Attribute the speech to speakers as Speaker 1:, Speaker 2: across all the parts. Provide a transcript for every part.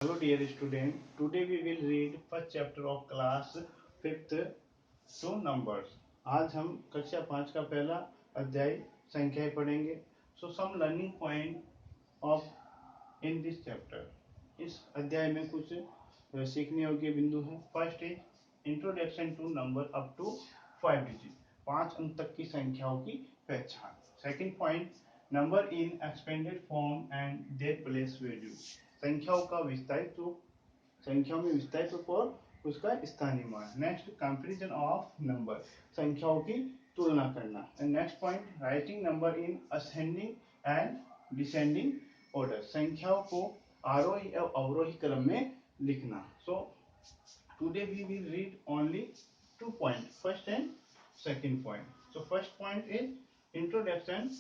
Speaker 1: Hello dear student, today we will read first chapter of class 5th to numbers. आज हम कक्षा 5 का पहला अध्याय संख्याएं पढ़ेंगे. So some learning point of in this chapter. इस अध्याय में कुछ सीखने योग्य बिंदु है. First is introduction to number up to 5 digit, 5 अंक तक की संख्याओं की पहचान. Second point, number in expanded form and their place value, संख्याओं का विस्तारित रूप, संख्याओं में विस्तारित रूप और उसका स्थानीय मान. नेक्स्ट, कंपैरिजन ऑफ नंबर, संख्याओं की तुलना करना. And next point, writing number in ascending and descending order, संख्याओं को आरोही और अवरोही क्रम में लिखना. So today we will read only 2 point, first and second point. So first point is introduction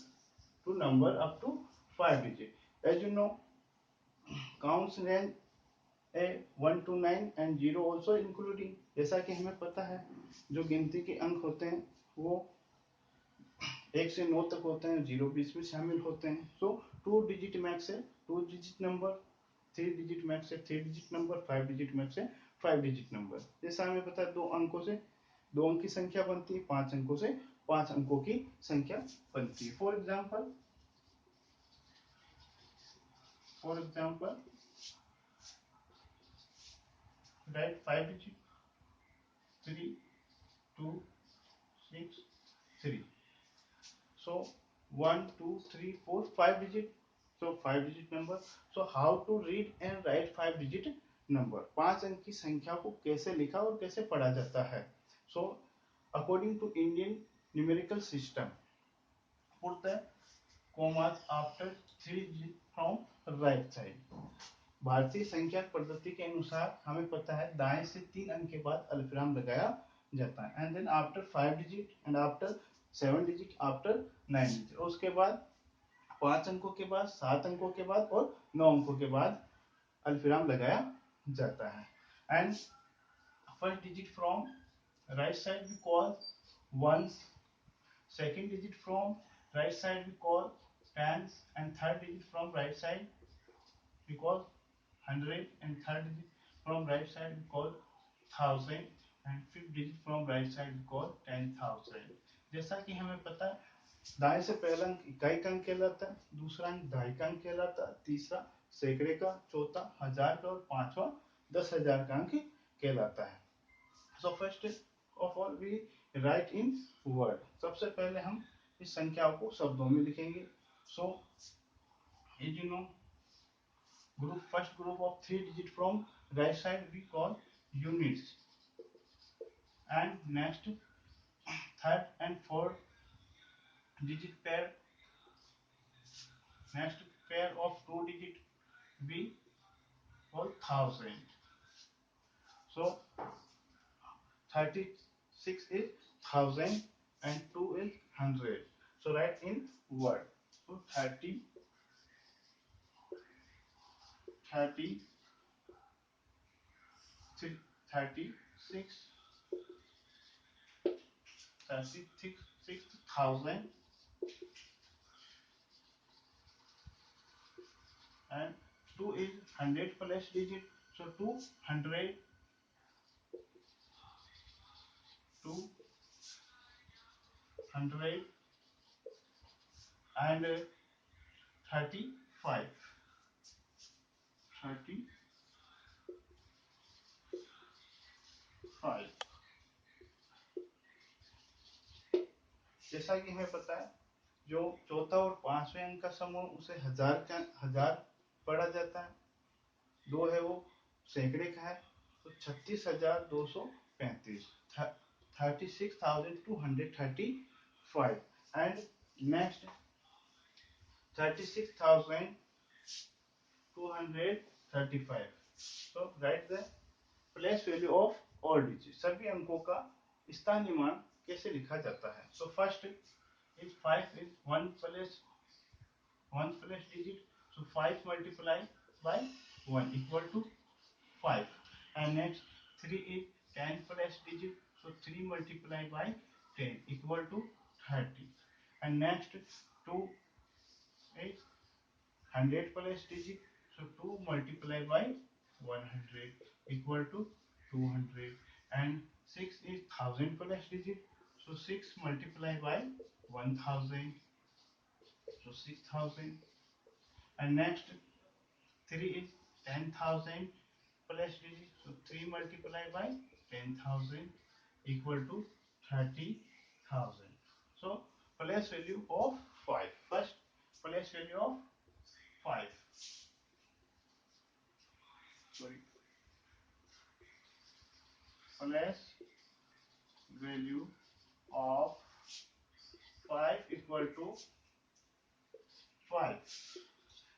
Speaker 1: to number up to 5 digit. As you know, counts range a 1 to 9 and 0 also including. जैसा कि हमें पता है जो गिनती के अंक होते हैं वो 1 से 9 तक होते हैं, 0 बीच में शामिल होते हैं. सो 2 डिजिट मैक्स है 2 डिजिट नंबर, 3 डिजिट मैक्स है 3 डिजिट नंबर, 5 डिजिट मैक्स है 5 डिजिट नंबर. जैसा हमें पता है 2 अंकों से 2 अंक की संख्या बनती है, 5 अंकों से 5 अंकों की संख्या बनती है. For example write 5 digit 3 2 6 3. So 1 2 3 4 5 digit, so 5 digit number. So how to read and write 5 digit number, 5 अंक की संख्या को कैसे लिखा और कैसे पढ़ा जाता है. So according to Indian numerical system, put the commas after 3 digit from right side. भारतीय संख्या पद्धति के अनुसार हमें पता है दाएं से 3 अंक के बाद अल्पविराम लगाया जाता है. And then after 5 digit and after 7 digit after 9 digit, उसके बाद 5 अंकों के बाद 7 अंकों के बाद और 9 अंकों के बाद अल्पविराम लगाया जाता है. And first digit from right side we call 1, second digit from right side we call 10, and third digit from right side we call 100, and third digit from right side we call 1000, and fifth digit from right side we call 10,000. जैसा कि हमें पता है दाएं से पहला अंक इकाई का अंक कहलाता है, दूसरा अंक दहाई का अंक कहलाता है, तीसरा सैकड़े का, चौथा हजार का और पांचवा 10,000 का अंक कहलाता है. So first of all we write in word, सबसे पहले हम इस संख्याओं को शब्दों में लिखेंगे. So as you know, first group of 3 digit from right side we call units, and next third and fourth digit pair, next pair of 2 digit we call thousand. So 36 is thousand and 2 is 100. So write in word. So 30 30 36 36,000 and 2 is 100 plus digit, so 200, 200 and 35 35. जैसा कि हमें पता है जो चौथा और पांचवें अंक का समूह उसे हजार पढ़ा जाता है, दो है वो सैकड़े का है, तो 36,235, 36,235. And next 36,235. So right the place value of all digit, सभी अंकों का स्थानीय मान कैसे लिखा जाता है. So first is 5 is 1 plus digit, so 5 multiplied by 1 equal to 5. And next 3 is 10 plus digit, so 3 multiplied by 10 equal to 30. And next 2 is 100 plus digit, so 2 multiplied by 100 equal to 200, and 6 is 1000 plus digit, so 6 multiplied by 1000, so 6000, and next 3 is 10,000 plus digit, so 3 multiplied by 10,000 equal to 30,000. So place value of 5. First place value of 5. Sorry, place value of 5 equal to 5,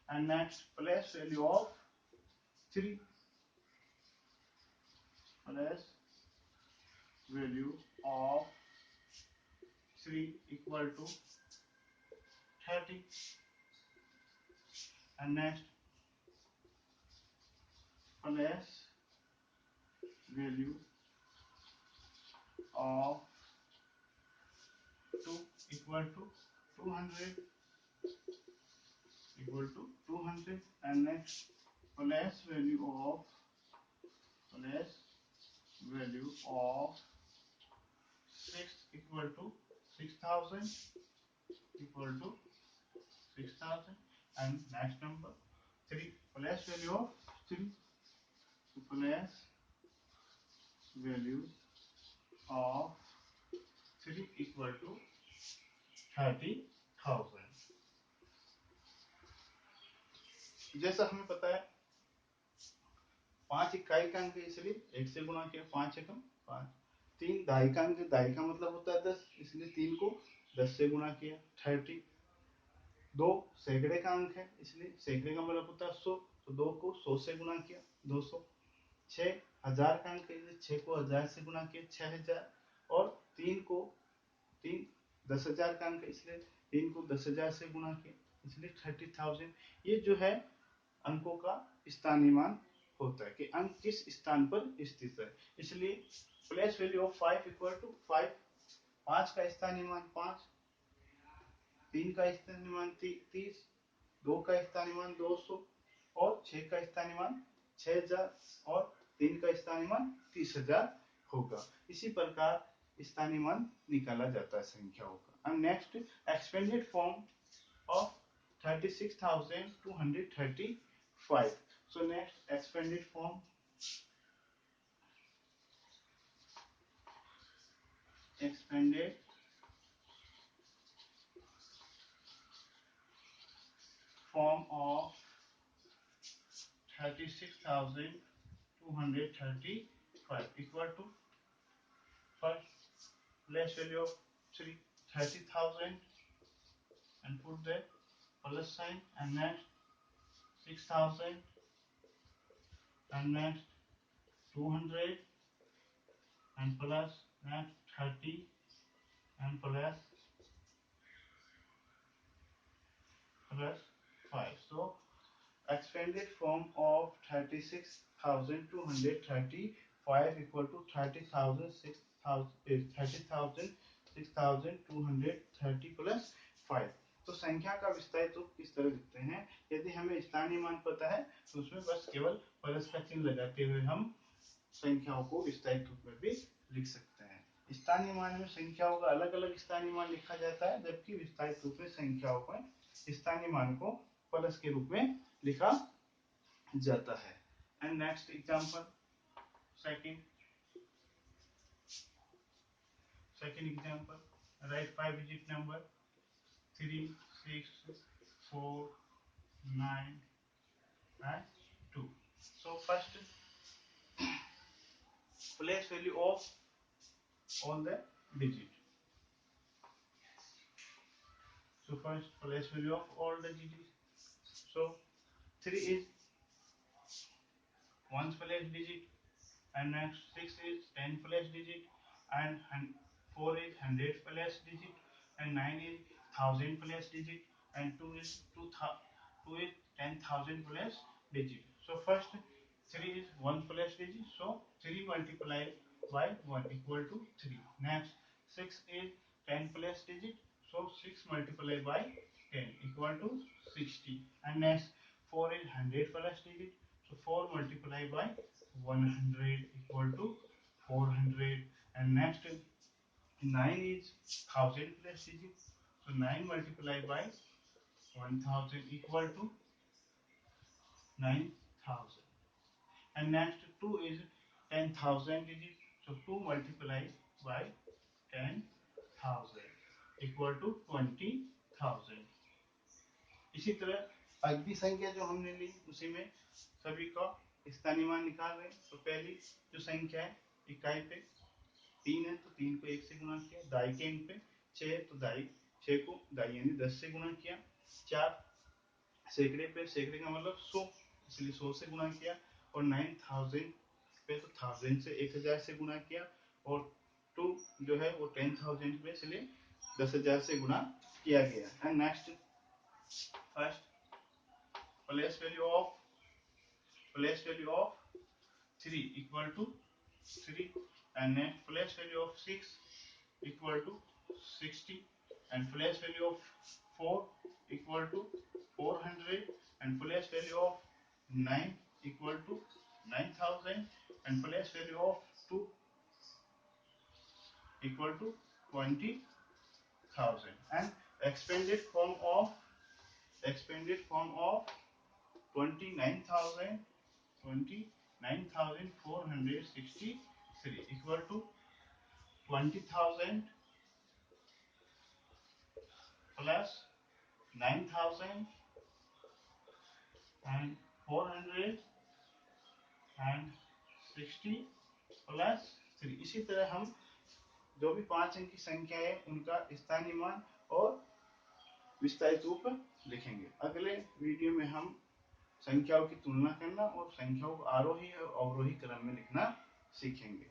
Speaker 1: and next place value of 3, place value of 3 equal to 30, and next place value of 2 equal to 200, equal to 200, and next place value of place value of 6 equal to 6000, equal to 6000, and next number 3 place value of 3, so place value of 3 equal to 30,000. जैसा हमें पता है 5 इकाई का अंक है, इसलिए 1 से गुणा किया, 5 एकम 5, 3 दाई का अंक, दाई का मतलब होता है 10, इसलिए 3 को 10 से गुणा किया 30, 2 सैकड़े का अंक है, इसलिए सैकड़े का मतलब होता है 100, तो 2 को 100 से गुणा किया 200, 6 हजार का अंक है, 6 को 1000 से गुणा किया 6000, और 3 को 3 10,000 का अंक है, इसलिए 3 को 10,000 से गुणा किया, इसलिए 30,000। ये जो है अंकों का स्थानीय मान होता है कि अंक किस स्थान पर स्थित है, इसलिए place value of 5 equal to 5, 5 का स्थानीय मान 5, 3 का स्थानीय मान 30, 2 का स्थानीय मान 200, और 6 का स्थानीय मान 6000, और 3 का स्थानीय मान 30,000 होगा। इसी प्रकार स्थानीय मान निकाला जाता है संख्याओं का। And next expanded form of 36,235. So next expanded form of 36,235 equal to first place value of 30,000 and put the plus sign, and next 6,000, and next 200, and plus next 30, and plus 5. So expanded form of 36,235 equal to 30,230 plus 5। तो संख्या का विस्तारित रूप किस तरह लिखते हैं? यदि हमें स्थानीय मान पता है तो उसमें बस केवल प्लस का चिन्ह लगाते हुए हम संख्याओं को विस्तारित रूप में भी लिख सकते हैं। स्थानीय मान में संख्याओं का अलग अलग स्थानीय मान लिखा जाता है, जबकि विस्तारित रूप में संख्याओं का स्थानीय मान को प्लस के रूप में लिखा जाता है। And next example, second example, right 5 digit number 3, 6, 4, 9 and 2. So first place value of all the digit. So first place value of all the digits. So 3 is 1's place digit, and next 6 is 10 place digit, and 4 is 100 place digit, and 9 is 1000 place digit, and 2 is 10,000 place digit. So first 3 is 1 place digit, so 3 multiplied by 1 equal to 3. Next 6 is 10 place digit, so 6 multiplied by 10 equal to 60, and next 4 is 100 place digit, So 4 multiplied by 100 equal to 400. And next 9 is 1000 plus digit. So 9 multiplied by 1000 equal to 9000. And next 2 is 10,000 digit. So 2 multiplied by 10,000 equal to 20,000. इसी तरह अगली संख्या जो हमने ली उसी में सभी का स्थानीय मान निकाल रहे हैं। तो पहली जो संख्या है इकाई पे 3 है तो 3 को 1 से गुणा किया, दाई के अंक पे 6 है तो दाई 6 को दाई यानी 10 से गुणा किया, 4 सैकड़े पे, सैकड़े का मतलब 100 इसलिए 100 से गुणा किया, और 9000 पे तो 1000 से 1000 से गुणा किया, और 2 जो है वो 10,000 पे इसलिए 10,000 से गुणा किया गया। And next first place value of 3 equal to 3, and then place value of 6 equal to 60, and place value of 4 equal to 400, and place value of 9 equal to 9000, and place value of 2 equal to 20,000, and expanded form of 29,463 equal to 20,000 plus 9,000 and 400 and 60 plus 3। इसी तरह हम जो भी 5 अंक की संख्या है उनका स्थानीय मान और विस्तारित रूप लिखेंगे। अगले वीडियो में हम संख्याओं की तुलना करना और संख्याओं को आरोही और अवरोही क्रम में लिखना सीखेंगे।